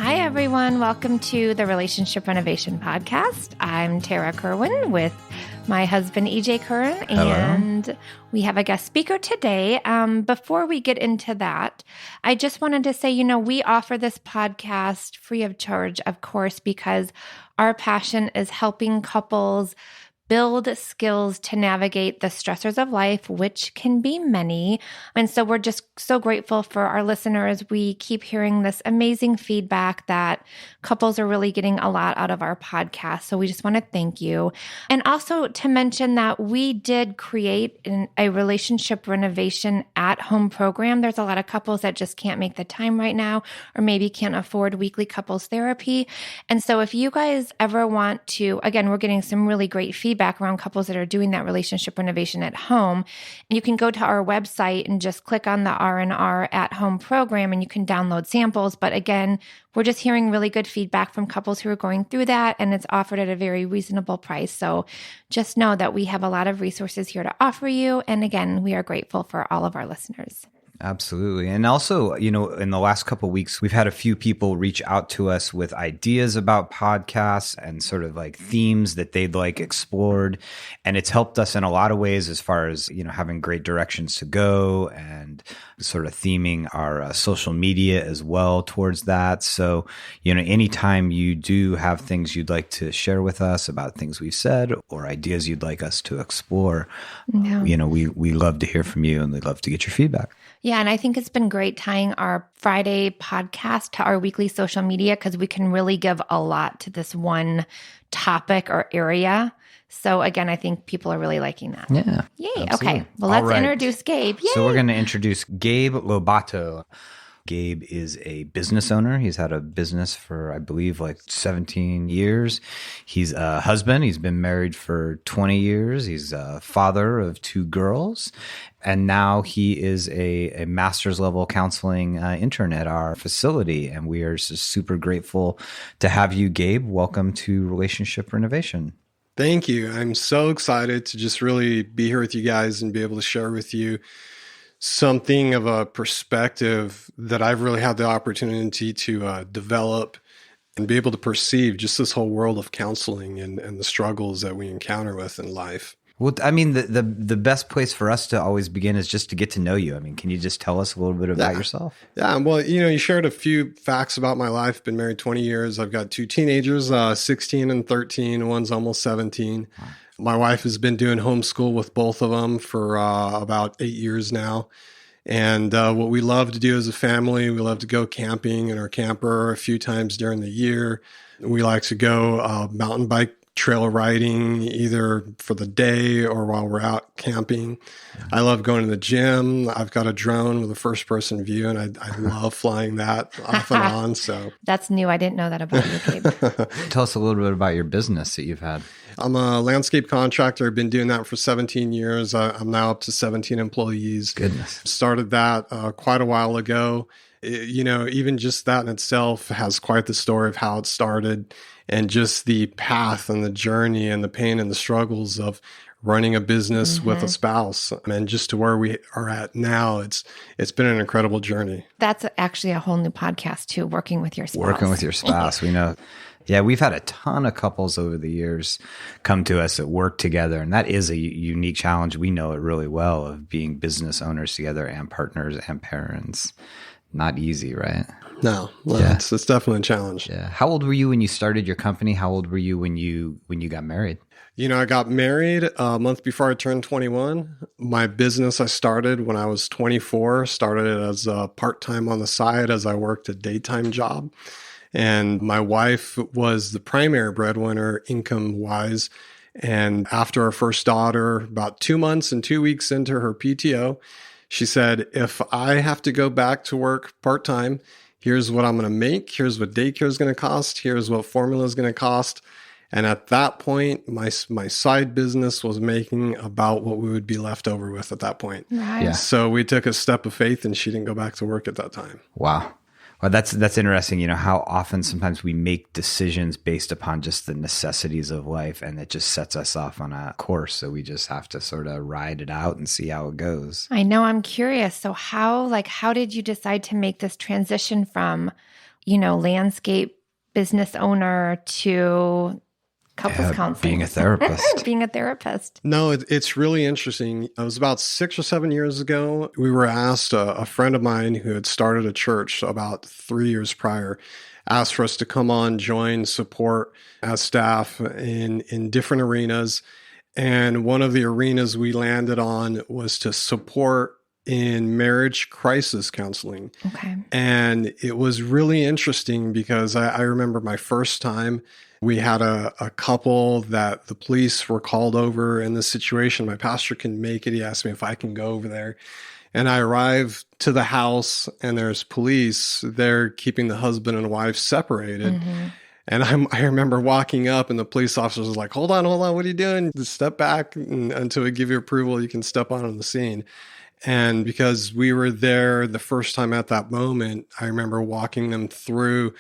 Hi, everyone. Welcome to the Relationship Renovation Podcast. I'm Tarah Kerwin with my husband, EJ Curran, and we have a guest speaker today. Before we get into that, I just wanted to say, we offer this podcast free of charge, of course, because our passion is helping couples build skills to navigate the stressors of life, which can be many. And so we're just so grateful for our listeners. We keep hearing this amazing feedback that couples are really getting a lot out of our podcast. So we just want to thank you. And also to mention that we did create a relationship renovation at-home program. There's a lot of couples that just can't make the time right now, or maybe can't afford weekly couples therapy. And so if you guys ever want to, again, we're getting some really great feedback around couples that are doing that relationship renovation at home. And you can go to our website and just click on the R&R at home program and you can download samples. But again, we're just hearing really good feedback from couples who are going through that, and it's offered at a very reasonable price. So just know that we have a lot of resources here to offer you. And again, we are grateful for all of our listeners. Absolutely. And also, in the last couple of weeks, we've had a few people reach out to us with ideas about podcasts and sort of like themes that they'd like explored. And it's helped us in a lot of ways as far as, having great directions to go and sort of theming our social media as well towards that. So, anytime you do have things you'd like to share with us about things we've said or ideas you'd like us to explore, we love to hear from you and we'd love to get your feedback. Yeah, and I think it's been great tying our Friday podcast to our weekly social media because we can really give a lot to this one topic or area. So again, I think people are really liking that. Yeah. Yay. Absolutely. Okay. Well, let's introduce Gabe. Yay. So we're going to introduce Gabe Lobato. Gabe is a business owner. He's had a business for, I believe, like 17 years. He's a husband. He's been married for 20 years. He's a father of 2 girls. And now he is a master's level counseling intern at our facility. And we are just super grateful to have you, Gabe. Welcome to Relationship Renovation. Thank you. I'm so excited to just really be here with you guys and be able to share with you something of a perspective that I've really had the opportunity to develop and be able to perceive just this whole world of counseling and the struggles that we encounter with in life. Well, I mean, the best place for us to always begin is just to get to know you. I mean, can you just tell us a little bit about yourself? Yeah, well, you shared a few facts about my life. Been married 20 years. I've got 2 teenagers, 16 and 13. One's almost 17. Wow. My wife has been doing homeschool with both of them for about 8 years now. And what we love to do as a family, we love to go camping in our camper a few times during the year. We like to go mountain bike trail riding either for the day or while we're out camping. I love going to the gym. I've got a drone with a first person view and I love flying that off and on. So that's new. I didn't know that about you, Gabe. Tell us a little bit about your business that you've had. I'm a landscape contractor. I've been doing that for 17 years. I'm now up to 17 employees. Goodness. Started that quite a while ago. Even just that in itself has quite the story of how it started and just the path and the journey and the pain and the struggles of running a business with a spouse. And just to where we are at now, it's been an incredible journey. That's actually a whole new podcast too, working with your spouse. Working with your spouse. We know. Yeah, we've had a ton of couples over the years come to us that work together. And that is a unique challenge. We know it really well of being business owners together and partners and parents. Not easy, right? No, it's definitely a challenge. Yeah. How old were you when you started your company? How old were you when you got married? I got married a month before I turned 21. My business I started when I was 24, started it as a part-time on the side as I worked a daytime job. And my wife was the primary breadwinner income-wise. And after our first daughter, about 2 months and 2 weeks into her PTO, she said, if I have to go back to work part-time, here's what I'm going to make. Here's what daycare is going to cost. Here's what formula is going to cost. And at that point, my side business was making about what we would be left over with at that point. Right. Yeah. So we took a step of faith and she didn't go back to work at that time. Wow. Well, that's interesting. How often sometimes we make decisions based upon just the necessities of life, and it just sets us off on a course. So we just have to sort of ride it out and see how it goes. I know. I'm curious. So how did you decide to make this transition from, landscape business owner to couples counseling. Being a therapist. Being a therapist. No, it's really interesting. It was about 6 or 7 years ago. We were asked, a friend of mine who had started a church about 3 years prior, asked for us to come on, join, support as staff in different arenas. And one of the arenas we landed on was to support in marriage crisis counseling. Okay. And it was really interesting because I remember my first time. We had a couple that the police were called over in this situation. My pastor can make it. He asked me if I can go over there. And I arrive to the house and there's police there keeping the husband and wife separated. Mm-hmm. And I remember walking up and the police officer was like, hold on, what are you doing? Just step back until we give you approval. You can step on the scene. And because we were there the first time at that moment, I remember walking them through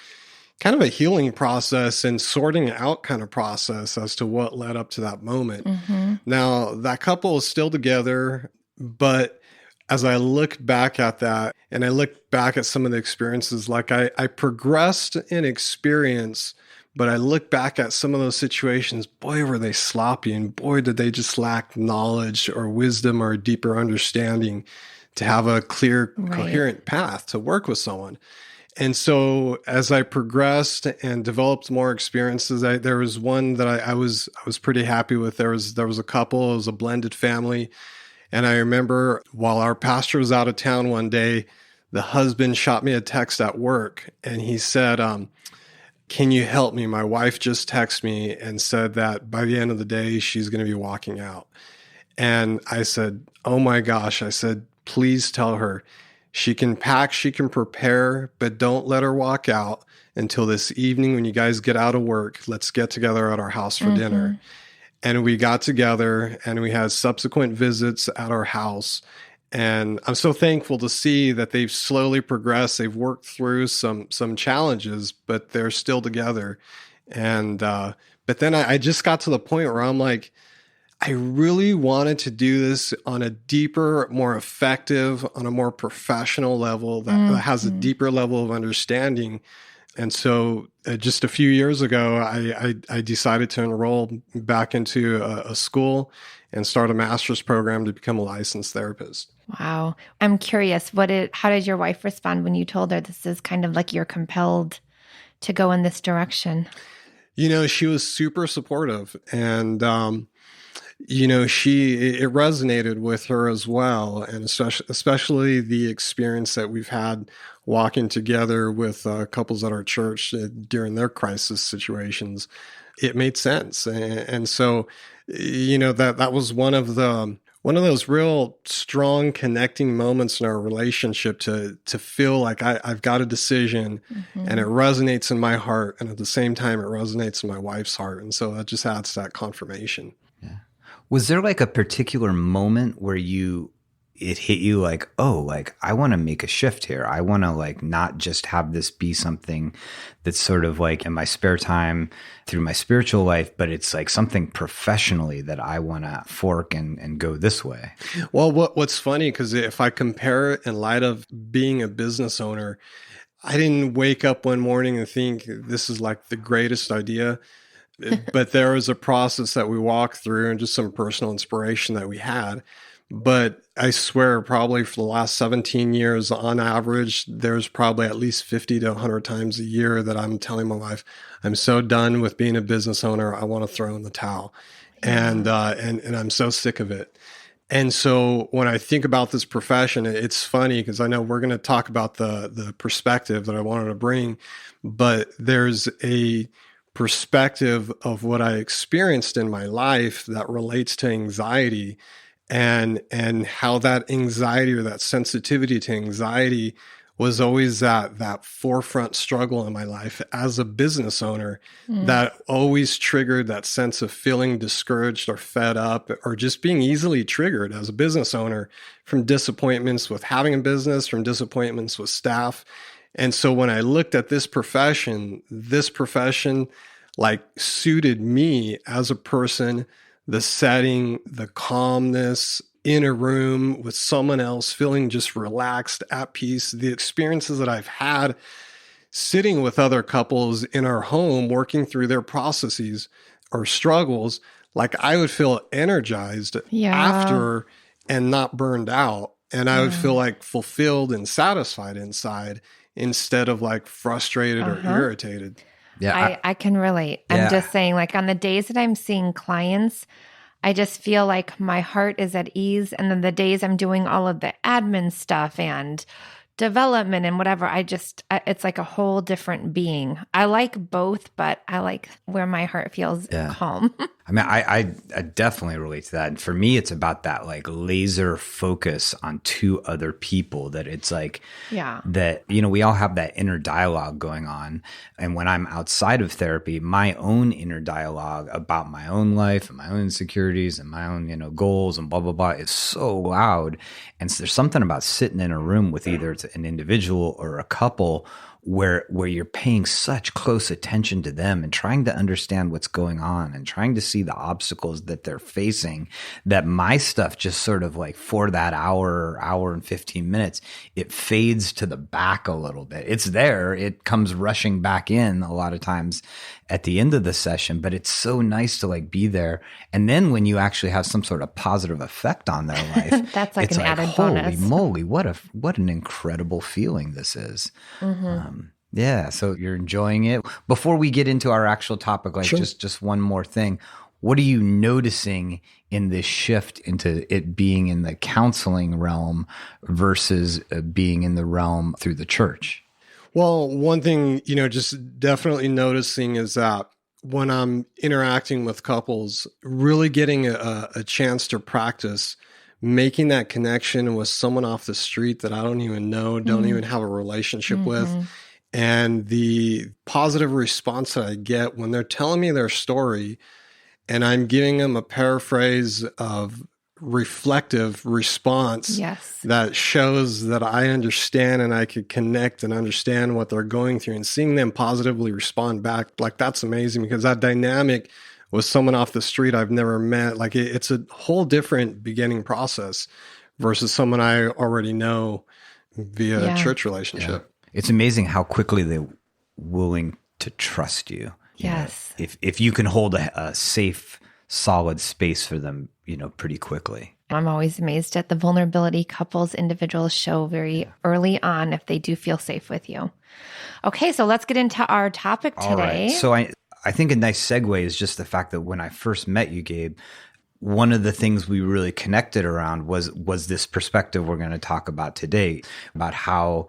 kind of a healing process and sorting out kind of process as to what led up to that moment. Mm-hmm. Now, that couple is still together, but as I look back at that and I look back at some of the experiences, like I progressed in experience, but I look back at some of those situations, boy, were they sloppy, and boy, did they just lack knowledge or wisdom or a deeper understanding to have a clear, coherent path to work with someone. And so as I progressed and developed more experiences, there was one that I was pretty happy with. There was a couple, it was a blended family. And I remember while our pastor was out of town one day, the husband shot me a text at work and he said, can you help me? My wife just texted me and said that by the end of the day, she's going to be walking out. And I said, oh my gosh, I said, please tell her. She can pack, she can prepare, but don't let her walk out until this evening when you guys get out of work. Let's get together at our house for dinner. And we got together and we had subsequent visits at our house. And I'm so thankful to see that they've slowly progressed. They've worked through some challenges, but they're still together. And but then I just got to the point where I'm like, I really wanted to do this on a deeper, more effective, on a more professional level that has a deeper level of understanding. And so just a few years ago, I decided to enroll back into a school and start a master's program to become a licensed therapist. Wow. I'm curious, how did your wife respond when you told her this is kind of like you're compelled to go in this direction? She was super supportive and, it resonated with her as well. And especially the experience that we've had walking together with couples at our church during their crisis situations, it made sense. And so, that was one of those real strong connecting moments in our relationship to feel like I've got a decision and it resonates in my heart. And at the same time, it resonates in my wife's heart. And so that just adds to that confirmation. Yeah. Was there like a particular moment where it hit you like, oh, like I want to make a shift here. I want to like not just have this be something that's sort of like in my spare time through my spiritual life, but it's like something professionally that I want to fork and go this way. Well, what's funny, because if I compare it in light of being a business owner, I didn't wake up one morning and think this is like the greatest idea. But there was a process that we walked through and just some personal inspiration that we had. But I swear probably for the last 17 years on average, there's probably at least 50 to 100 times a year that I'm telling my wife, I'm so done with being a business owner. I want to throw in the towel. And I'm so sick of it. And so when I think about this profession, it's funny because I know we're going to talk about the perspective that I wanted to bring, but there's a perspective of what I experienced in my life that relates to anxiety and how that anxiety or that sensitivity to anxiety was always that forefront struggle in my life as a business owner that always triggered that sense of feeling discouraged or fed up or just being easily triggered as a business owner from disappointments with having a business, from disappointments with staff. And so when I looked at this profession like suited me as a person, the setting, the calmness in a room with someone else, feeling just relaxed, at peace. The experiences that I've had sitting with other couples in our home, working through their processes or struggles, like I would feel energized after and not burned out. And I would feel like fulfilled and satisfied inside instead of like frustrated or irritated. Yeah, I can relate. I'm just saying, like, on the days that I'm seeing clients, I just feel like my heart is at ease. And then the days I'm doing all of the admin stuff and development and whatever, it's like a whole different being. I like both, but I like where my heart feels calm. I mean, I definitely relate to that. And for me, it's about that like laser focus on two other people, that it's like, that, you know, we all have that inner dialogue going on. And when I'm outside of therapy, my own inner dialogue about my own life and my own insecurities and my own, you know, goals and blah, blah, blah is so loud. And so there's something about sitting in a room with either it's an individual or a couple where you're paying such close attention to them and trying to understand what's going on and trying to see the obstacles that they're facing, that my stuff just sort of like for that hour and 15 minutes, it fades to the back a little bit. It's there. It comes rushing back in a lot of times at the end of the session, but it's so nice to like be there. And then when you actually have some sort of positive effect on their life, that's like an added holy bonus. Moly, what an incredible feeling this is. Yeah, so you're enjoying it. Before we get into our actual topic, like just one more thing. What are you noticing in this shift into it being in the counseling realm versus being in the realm through the church? Well, one thing, you know, just definitely noticing is that when I'm interacting with couples, really getting a chance to practice making that connection with someone off the street that I don't even know, don't even have a relationship with. And the positive response that I get when they're telling me their story and I'm giving them a paraphrase of reflective response that shows that I understand and I could connect and understand what they're going through, and seeing them positively respond back, like that's amazing, because that dynamic with someone off the street I've never met, like it's a whole different beginning process versus someone I already know via a church relationship. It's amazing how quickly they're willing to trust you. Yes. You know, if you can hold a safe, solid space for them, you know, pretty quickly. I'm always amazed at the vulnerability couples, individuals show very early on if they do feel safe with you. Okay, so let's get into our topic today. All right. So I think a nice segue is just the fact that when I first met you, Gabe, one of the things we really connected around was this perspective we're going to talk about today, about how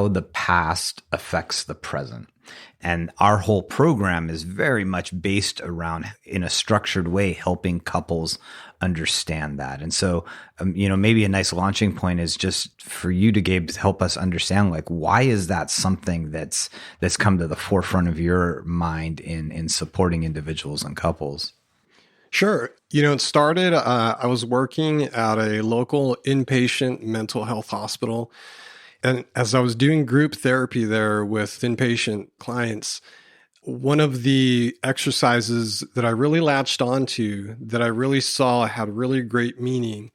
the past affects the present. And our whole program is very much based around, in a structured way, helping couples understand that. And so, you know, maybe a nice launching point is just for you to, Gabe, help us understand, like, why is that something that's come to the forefront of your mind in supporting individuals and couples? Sure. You know, it started, I was working at a local inpatient mental health hospital. And as I was doing group therapy there with inpatient clients, one of the exercises that I really latched onto, that I really saw had really great meaning,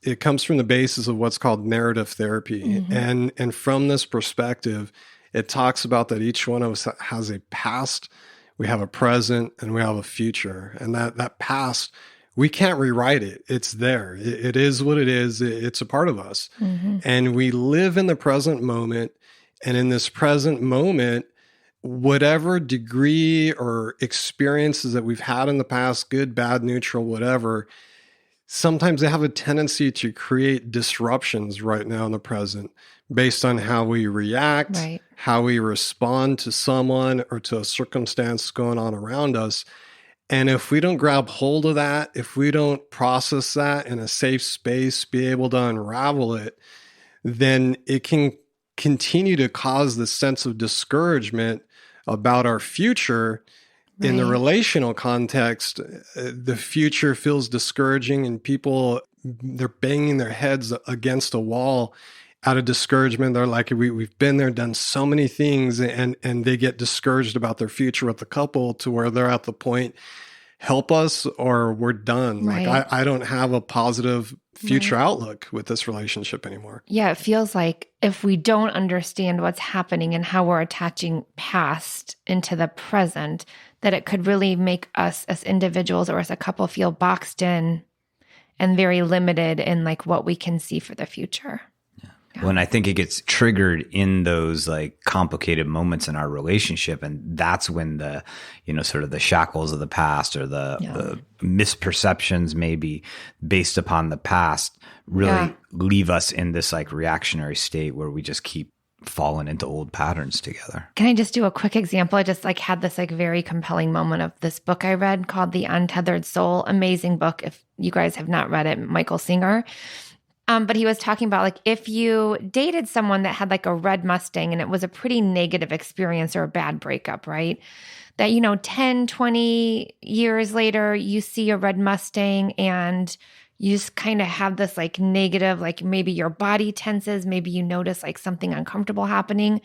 it comes from the basis of what's called narrative therapy. And from this perspective, it talks about that each one of us has a past, we have a present, and we have a future. And that past, we can't rewrite it. It's there. It is what it is. It's a part of us. And we live in the present moment. And in this present moment, whatever degree or experiences that we've had in the past, good, bad, neutral, whatever, sometimes they have a tendency to create disruptions right now in the present based on how we react, how we respond to someone or to a circumstance going on around us. And if we don't grab hold of that, if we don't process that in a safe space, be able to unravel it, then it can continue to cause this sense of discouragement about our future. In the relational context, the future feels discouraging, and people, they're banging their heads against a wall out of discouragement. They're like, we've been there, done so many things, and they get discouraged about their future with the couple to where they're at the point, help us or we're done. Right. Like I don't have a positive future outlook with this relationship anymore. Yeah, it feels like if we don't understand what's happening and how we're attaching past into the present, that it could really make us as individuals or as a couple feel boxed in and very limited in like what we can see for the future. Yeah. When I think it gets triggered in those like complicated moments in our relationship, and that's when the, sort of the shackles of the past or the misperceptions maybe based upon the past really leave us in this like reactionary state where we just keep falling into old patterns together. Can I just do a quick example? I just like had this like very compelling moment of this book I read called The Untethered Soul. Amazing book. If you guys have not read it, Michael Singer. But he was talking about like if you dated someone that had like a red Mustang and it was a pretty negative experience or a bad breakup, right? That, 10, 20 years later, you see a red Mustang and you just kind of have this like negative, like maybe your body tenses, maybe you notice like something uncomfortable happening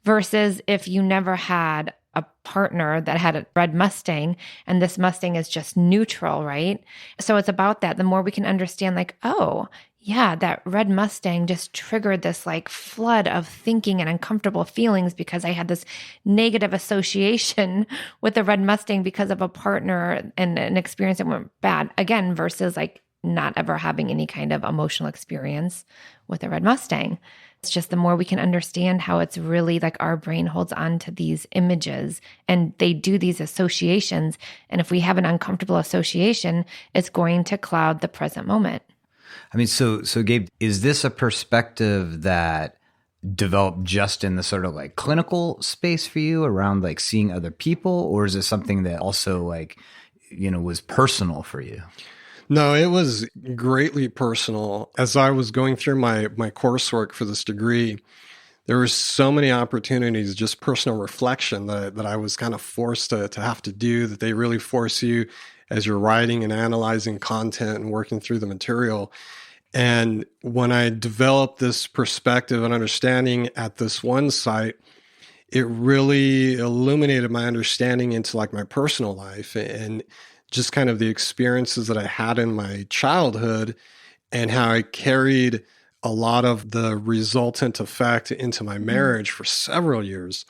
versus if you never had a partner that had a red Mustang and this Mustang is just neutral, right? So it's about that. The more we can understand like, oh, yeah, that red Mustang just triggered this like flood of thinking and uncomfortable feelings because I had this negative association with the red Mustang because of a partner and an experience that went bad again versus like not ever having any kind of emotional experience with a red Mustang. It's just the more we can understand how it's really like our brain holds on to these images and they do these associations. And if we have an uncomfortable association, it's going to cloud the present moment. I mean, so Gabe, is this a perspective that developed just in the sort of like clinical space for you around like seeing other people, or is it something that also like, was personal for you? No, it was greatly personal. As I was going through my coursework for this degree, there were so many opportunities, just personal reflection that I was kind of forced to have to do, that they really force you as you're writing and analyzing content and working through the material. And when I developed this perspective and understanding at this one site, it really illuminated my understanding into like my personal life and just kind of the experiences that I had in my childhood and how I carried a lot of the resultant effect into my marriage for several years.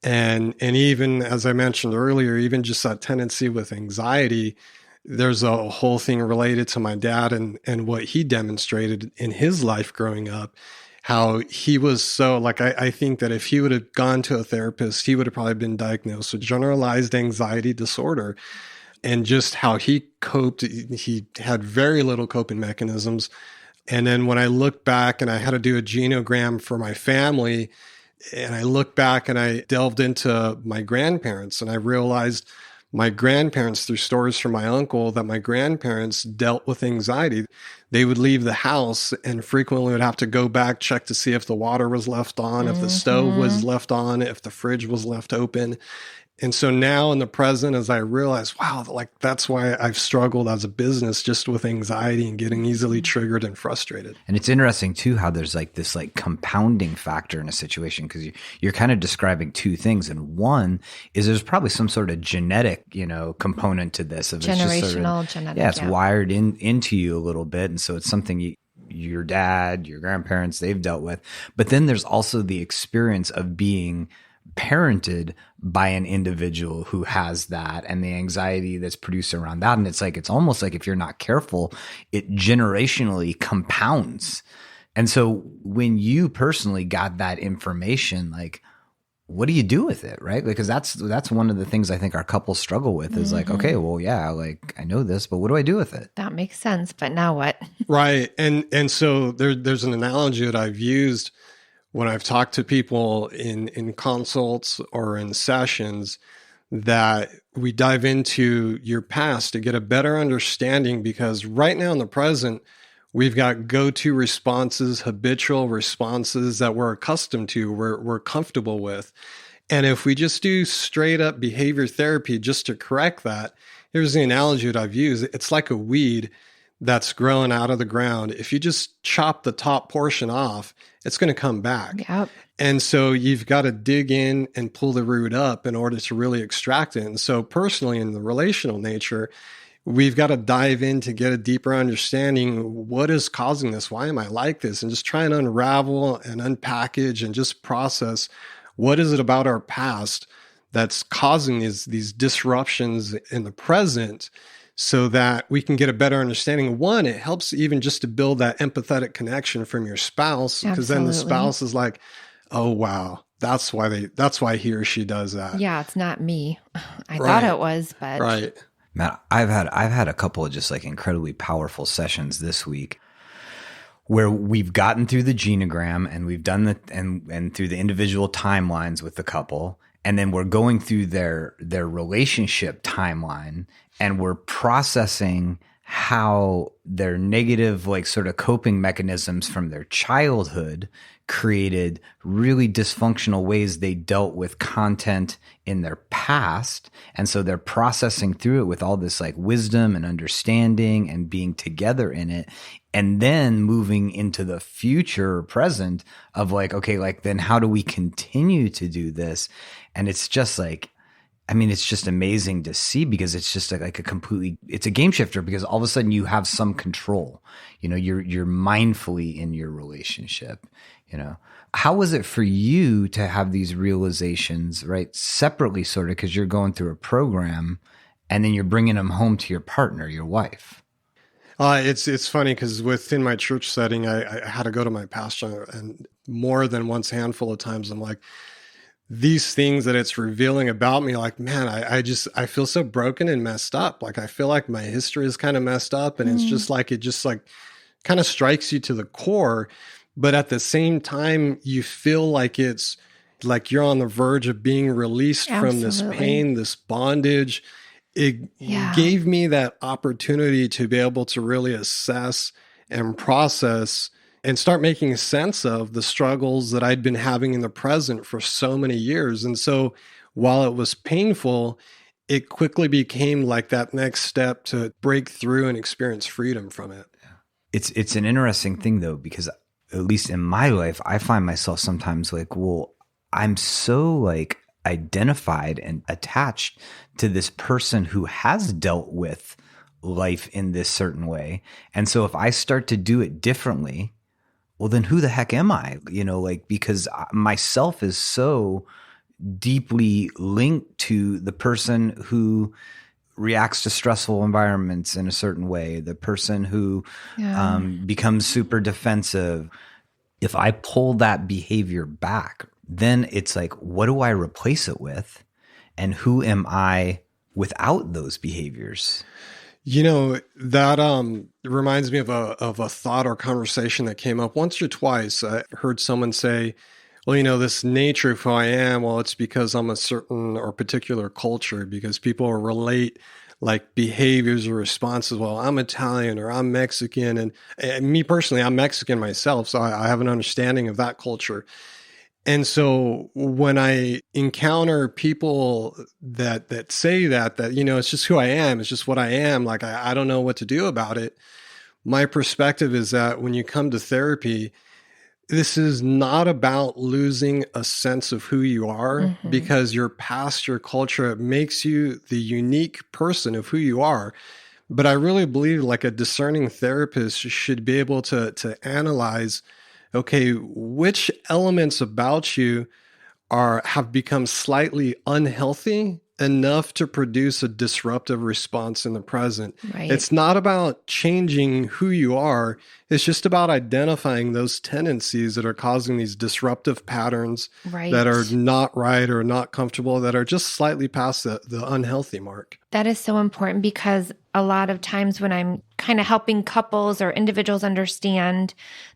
And even as I mentioned earlier, even just that tendency with anxiety, there's a whole thing related to my dad and what he demonstrated in his life growing up, how he was so like, I think that if he would have gone to a therapist, he would have probably been diagnosed with generalized anxiety disorder. And just how he coped, he had very little coping mechanisms. And then when I look back and I had to do a genogram for my family, and I look back and I delved into my grandparents and I realized my grandparents, through stories from my uncle, that my grandparents dealt with anxiety. They would leave the house and frequently would have to go back, check to see if the water was left on, if the stove was left on, if the fridge was left open. And so now in the present, as I realize, wow, like that's why I've struggled as a business just with anxiety and getting easily triggered and frustrated. And it's interesting too, how there's like this like compounding factor in a situation, because you're kind of describing two things. And one is there's probably some sort of genetic, component to this. Of Generational, it's just sort of, genetic. Yeah, it's wired into you a little bit. And so it's something your dad, your grandparents, they've dealt with. But then there's also the experience of being parented by an individual who has that and the anxiety that's produced around that. And it's almost like if you're not careful, it generationally compounds. And so when you personally got that information, like, what do you do with it? Right? Because that's one of the things I think our couples struggle with is like, okay, well, yeah, like I know this, but what do I do with it? That makes sense. But now what? Right. And so there's an analogy that I've used when I've talked to people in consults or in sessions, that we dive into your past to get a better understanding, because right now in the present, we've got go-to responses, habitual responses that we're accustomed to, we're comfortable with. And if we just do straight up behavior therapy just to correct that, here's the analogy that I've used. It's like a weed that's growing out of the ground, if you just chop the top portion off, it's going to come back. Yep. And so you've got to dig in and pull the root up in order to really extract it. And so personally, in the relational nature, we've got to dive in to get a deeper understanding. What is causing this? Why am I like this? And just try and unravel and unpackage and just process what is it about our past that's causing these disruptions in the present, so that we can get a better understanding. One, it helps even just to build that empathetic connection from your spouse, because then the spouse is like, oh, wow, that's why he or she does that. Yeah, it's not me. I thought it was, but right. Matt, I've had a couple of just like incredibly powerful sessions this week where we've gotten through the genogram and we've done and through the individual timelines with the couple, and then we're going through their relationship timeline, and we're processing how their negative, like, sort of coping mechanisms from their childhood created really dysfunctional ways they dealt with content in their past. And so they're processing through it with all this like wisdom and understanding and being together in it. And then moving into the future or present of like, okay, like then how do we continue to do this? And it's just like, I mean, it's just amazing to see, because it's just like it's a game shifter, because all of a sudden you have some control, you know, you're mindfully in your relationship, you know. How was it for you to have these realizations, right? Separately, sort of, because you're going through a program and then you're bringing them home to your partner, your wife. It's funny because within my church setting, I had to go to my pastor, and more than once, handful of times, I'm like, these things that it's revealing about me, like, man, I feel so broken and messed up. Like, I feel like my history is kind of messed up, and it's just like, it just like kind of strikes you to the core. But at the same time, you feel like it's like you're on the verge of being released from this pain, this bondage. It gave me that opportunity to be able to really assess and process and start making sense of the struggles that I'd been having in the present for so many years. And so while it was painful, it quickly became like that next step to break through and experience freedom from it. It's an interesting thing though, because at least in my life, I find myself sometimes like, well, I'm so like identified and attached to this person who has dealt with life in this certain way. And so if I start to do it differently, well, then who the heck am I? You know, like, because myself is so deeply linked to the person who reacts to stressful environments in a certain way, the person who becomes super defensive. If I pull that behavior back, then it's like, what do I replace it with? And who am I without those behaviors? You know, that reminds me of a thought or conversation that came up once or twice. I heard someone say, well, you know, this nature of who I am, well, it's because I'm a certain or particular culture, because people relate like behaviors or responses. Well, I'm Italian or I'm Mexican. And me personally, I'm Mexican myself, so I have an understanding of that culture. And so when I encounter people that say that, you know, it's just who I am, it's just what I am, like I don't know what to do about it. My perspective is that when you come to therapy, this is not about losing a sense of who you are, because your past, your culture makes you the unique person of who you are. But I really believe like a discerning therapist should be able to analyze, okay, which elements about you have become slightly unhealthy enough to produce a disruptive response in the present. Right. It's not about changing who you are. It's just about identifying those tendencies that are causing these disruptive patterns that are not right or not comfortable, that are just slightly past the unhealthy mark. That is so important, because a lot of times when I'm kind of helping couples or individuals understand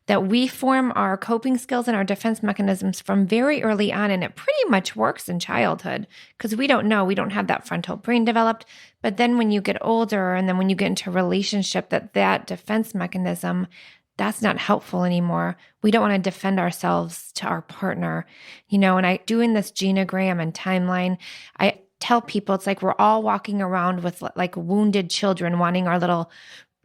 that we form our coping skills and our defense mechanisms from very early on, and it pretty much works in childhood because we don't know, we don't have that frontal brain developed. But then when you get older and then when you get into a relationship, that defense mechanism, that's not helpful anymore. We don't want to defend ourselves to our partner, you know. And doing this genogram and timeline, I tell people it's like we're all walking around with like wounded children wanting our little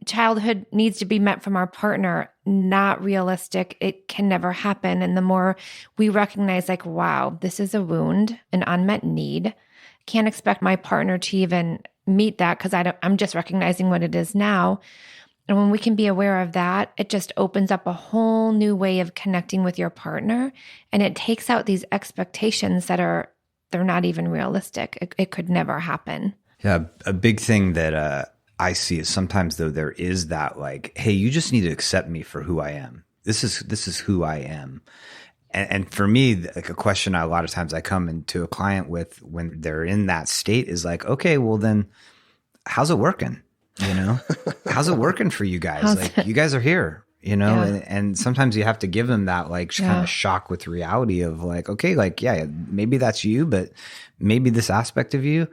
childhood needs to be met from our partner, not realistic. It can never happen. And the more we recognize, like, wow, this is a wound, an unmet need. Can't expect my partner to even meet that because I'm just recognizing what it is now. And when we can be aware of that, it just opens up a whole new way of connecting with your partner. And it takes out these expectations they're not even realistic. It could never happen. Yeah. A big thing that I see is sometimes, though, there is that like, hey, you just need to accept me for who I am. This is who I am. And for me, like a question a lot of times I come into a client with when they're in that state is like, okay, well then how's it working? You know, how's it working for you guys? Like, you guys are here, you know, and sometimes you have to give them that like kind of shock with reality of like, okay, like, yeah, maybe that's you, but maybe this aspect of you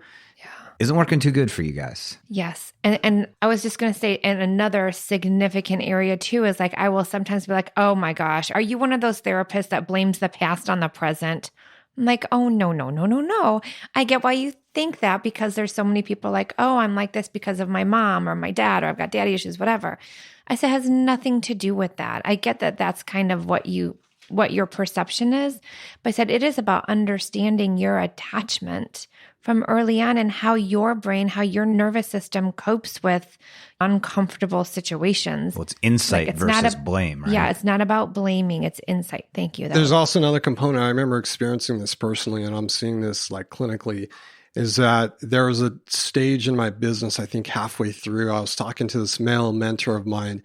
isn't working too good for you guys. Yes. And I was just going to say, and another significant area too is like, I will sometimes be like, oh my gosh, are you one of those therapists that blames the past on the present? I'm like, oh, no. I get why you think that because there's so many people like, oh, I'm like this because of my mom or my dad, or I've got daddy issues, whatever. I said, it has nothing to do with that. I get that that's kind of what your perception is. But I said, it is about understanding your attachment from early on and how your brain, how your nervous system copes with uncomfortable situations. Well, it's insight like versus blame, right? Yeah, it's not about blaming. It's insight. Thank you. There's also another component. I remember experiencing this personally, and I'm seeing this like clinically, is that there was a stage in my business, I think halfway through, I was talking to this male mentor of mine.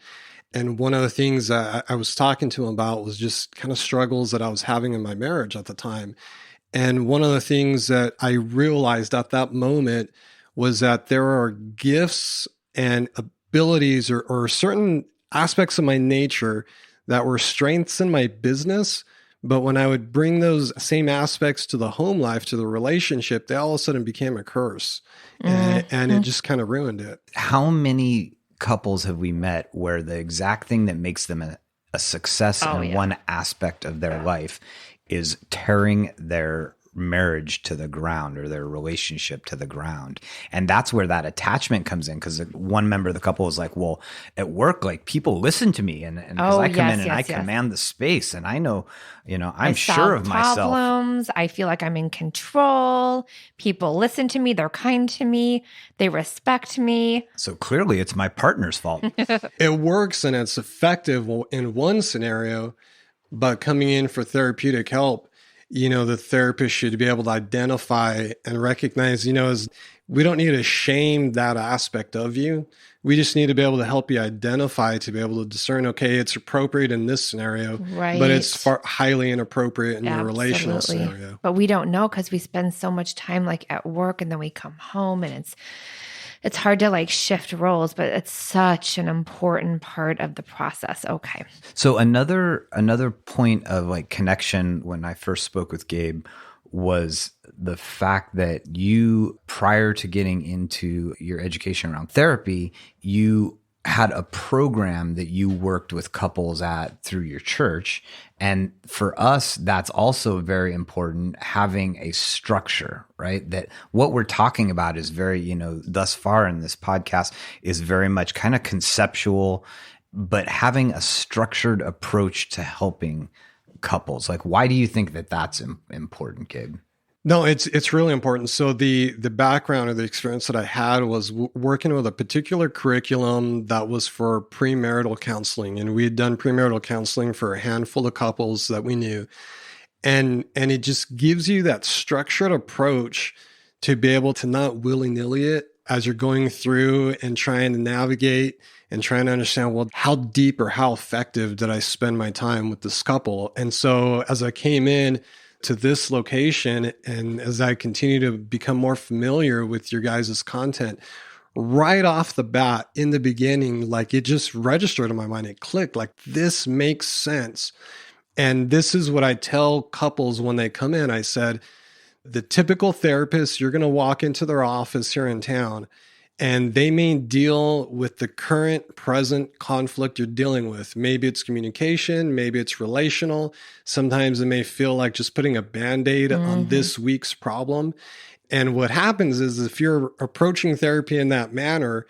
And one of the things that I was talking to him about was just kind of struggles that I was having in my marriage at the time. And one of the things that I realized at that moment was that there are gifts and abilities or certain aspects of my nature that were strengths in my business. But when I would bring those same aspects to the home life, to the relationship, they all of a sudden became a curse. And it just kind of ruined it. How many couples have we met where the exact thing that makes them a success in one aspect of their life is tearing their marriage to the ground or their relationship to the ground? And that's where that attachment comes in, because one member of the couple was like, well, at work, like people listen to me and because I come in and I command the space and I know, you know, I'm sure of myself. Problems. I feel like I'm in control. People listen to me. They're kind to me. They respect me. So clearly it's my partner's fault. It works and it's effective in one scenario, but coming in for therapeutic help, you know, the therapist should be able to identify and recognize, you know, we don't need to shame that aspect of you. We just need to be able to help you identify, to be able to discern, okay, it's appropriate in this scenario, but it's highly inappropriate in your relational scenario. But we don't know because we spend so much time like at work and then we come home and it's hard to like shift roles, but it's such an important part of the process. Okay. So another point of like connection when I first spoke with Gabe was the fact that you, prior to getting into your education around therapy, you had a program that you worked with couples at through your church. And for us, that's also very important, having a structure, right? That what we're talking about is very, you know, thus far in this podcast is very much kind of conceptual, but having a structured approach to helping couples. Like, why do you think that that's important, Gabe? No, it's really important. So the background or the experience that I had was working with a particular curriculum that was for premarital counseling. And we had done premarital counseling for a handful of couples that we knew. And it just gives you that structured approach to be able to not willy-nilly it as you're going through and trying to navigate and trying to understand, well, how deep or how effective did I spend my time with this couple? And so as I came in to this location, and as I continue to become more familiar with your guys' content, right off the bat in the beginning, like it just registered in my mind. It clicked, like this makes sense. And this is what I tell couples when they come in. I said, the typical therapist, you're going to walk into their office here in town, and they may deal with the current present conflict you're dealing with. Maybe it's communication, maybe it's relational. Sometimes it may feel like just putting a Band-Aid on this week's problem. And what happens is if you're approaching therapy in that manner,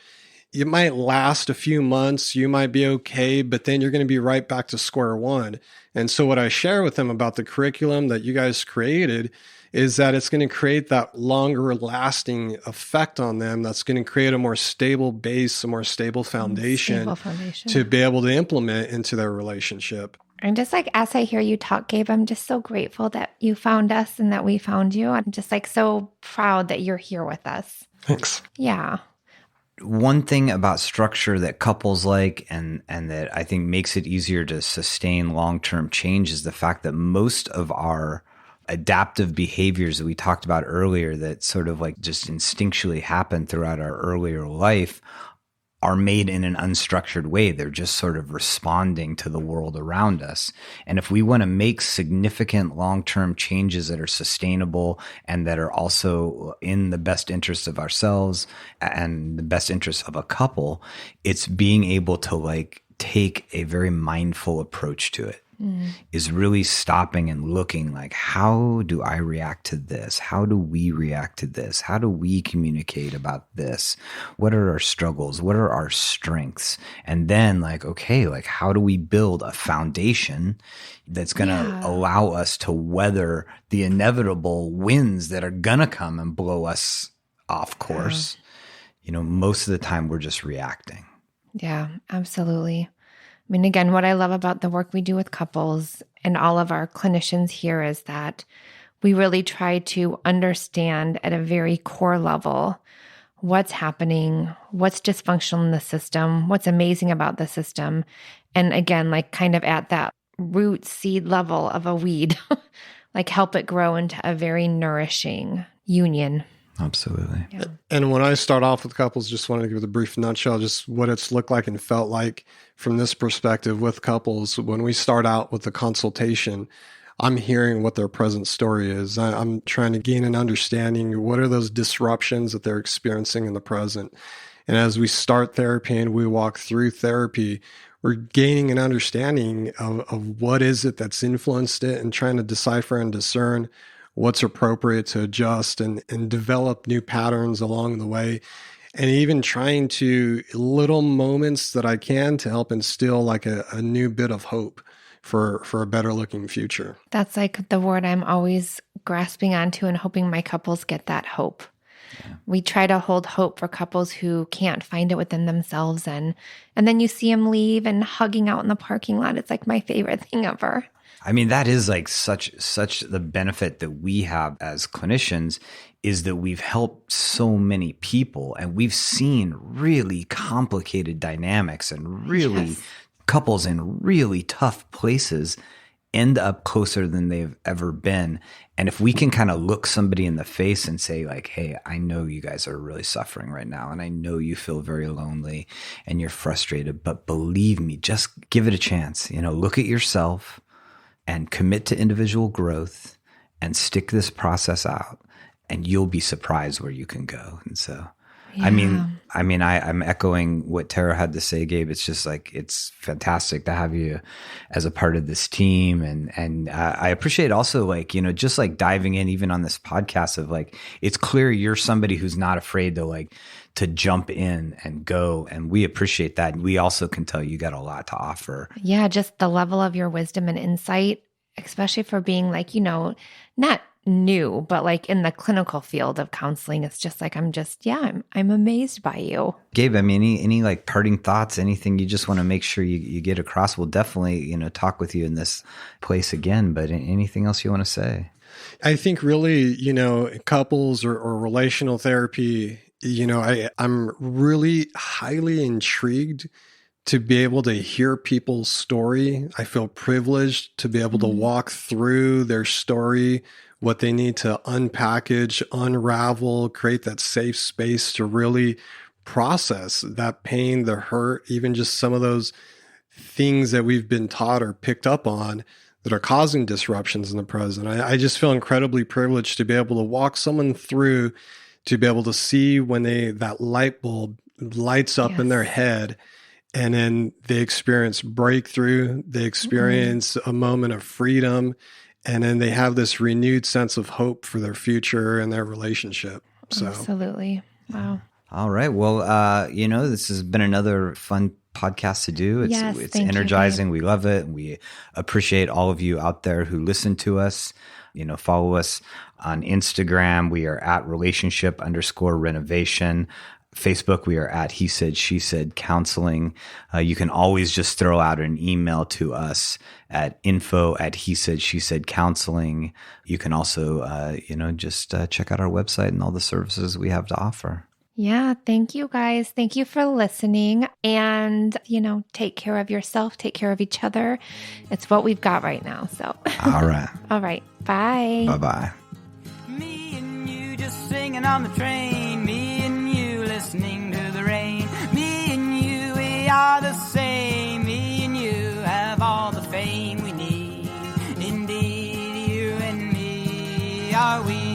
it might last a few months. You might be okay, but then you're going to be right back to square one. And so what I share with them about the curriculum that you guys created is that it's going to create that longer lasting effect on them. That's going to create a more stable base, a more stable foundation, to be able to implement into their relationship. And just like as I hear you talk, Gabe, I'm just so grateful that you found us and that we found you. I'm just like so proud that you're here with us. Thanks. Yeah. One thing about structure that couples like and that I think makes it easier to sustain long-term change is the fact that most of our adaptive behaviors that we talked about earlier that sort of like just instinctually happen throughout our earlier life are made in an unstructured way. They're just sort of responding to the world around us. And if we want to make significant long-term changes that are sustainable and that are also in the best interest of ourselves and the best interest of a couple, it's being able to like take a very mindful approach to it. Is really stopping and looking like, how do I react to this? How do we react to this? How do we communicate about this? What are our struggles? What are our strengths? And then like, okay, like how do we build a foundation that's going to allow us to weather the inevitable winds that are going to come and blow us off course? You know, most of the time we're just reacting. Yeah, absolutely. I mean, again, what I love about the work we do with couples and all of our clinicians here is that we really try to understand at a very core level what's happening, what's dysfunctional in the system, what's amazing about the system. And again, like kind of at that root seed level of a weed, like help it grow into a very nourishing union. Absolutely. Yeah. And when I start off with couples, just wanted to give the brief nutshell, just what it's looked like and felt like from this perspective with couples. When we start out with the consultation, I'm hearing what their present story is. I'm trying to gain an understanding. What are those disruptions that they're experiencing in the present? And as we start therapy and we walk through therapy, we're gaining an understanding of what is it that's influenced it and trying to decipher and discern what's appropriate to adjust and develop new patterns along the way. And even trying to little moments that I can to help instill like a new bit of hope for a better looking future. That's like the word I'm always grasping onto and hoping my couples get that hope. Yeah. We try to hold hope for couples who can't find it within themselves. And then you see them leave and hugging out in the parking lot. It's like my favorite thing ever. I mean, that is like such the benefit that we have as clinicians is that we've helped so many people and we've seen really complicated dynamics and really couples in really tough places end up closer than they've ever been. And if we can kind of look somebody in the face and say like, hey, I know you guys are really suffering right now. And I know you feel very lonely and you're frustrated, but believe me, just give it a chance. You know, look at yourself and commit to individual growth and stick this process out and you'll be surprised where you can go. And so, yeah. I'm echoing what Tarah had to say, Gabe. It's just like, it's fantastic to have you as a part of this team. And I appreciate also like, you know, just like diving in even on this podcast of like, it's clear you're somebody who's not afraid to like, to jump in and go. And we appreciate that. We also can tell you got a lot to offer. Yeah. Just the level of your wisdom and insight, especially for being like, you know, not new, but like in the clinical field of counseling. It's just like, I'm amazed by you. Gabe, I mean, any like parting thoughts, anything you just want to make sure you get across? We'll definitely, you know, talk with you in this place again, but anything else you want to say? I think really, you know, couples or relational therapy, you know, I'm really highly intrigued to be able to hear people's story. I feel privileged to be able to walk through their story, what they need to unpackage, unravel, create that safe space to really process that pain, the hurt, even just some of those things that we've been taught or picked up on that are causing disruptions in the present. I just feel incredibly privileged to be able to walk someone through, to be able to see when that light bulb lights up in their head, and then they experience breakthrough, they experience a moment of freedom, and then they have this renewed sense of hope for their future and their relationship. So, absolutely. Wow. All right. Well, this has been another fun podcast to do. It's energizing. We love it. We appreciate all of you out there who listen to us. Follow us on Instagram. We are at relationship_renovation. Facebook, we are at He Said, She Said Counseling. You can always just throw out an email to us at info@hesaidshesaicounseling. You can also, just check out our website and all the services we have to offer. Yeah. Thank you guys. Thank you for listening. And, take care of yourself, take care of each other. It's what we've got right now. So, all right. All right. Bye. Bye-bye. Me and you just singing on the train. Me and you listening to the rain. Me and you, we are the same. Me and you have all the fame we need. Indeed, you and me are we.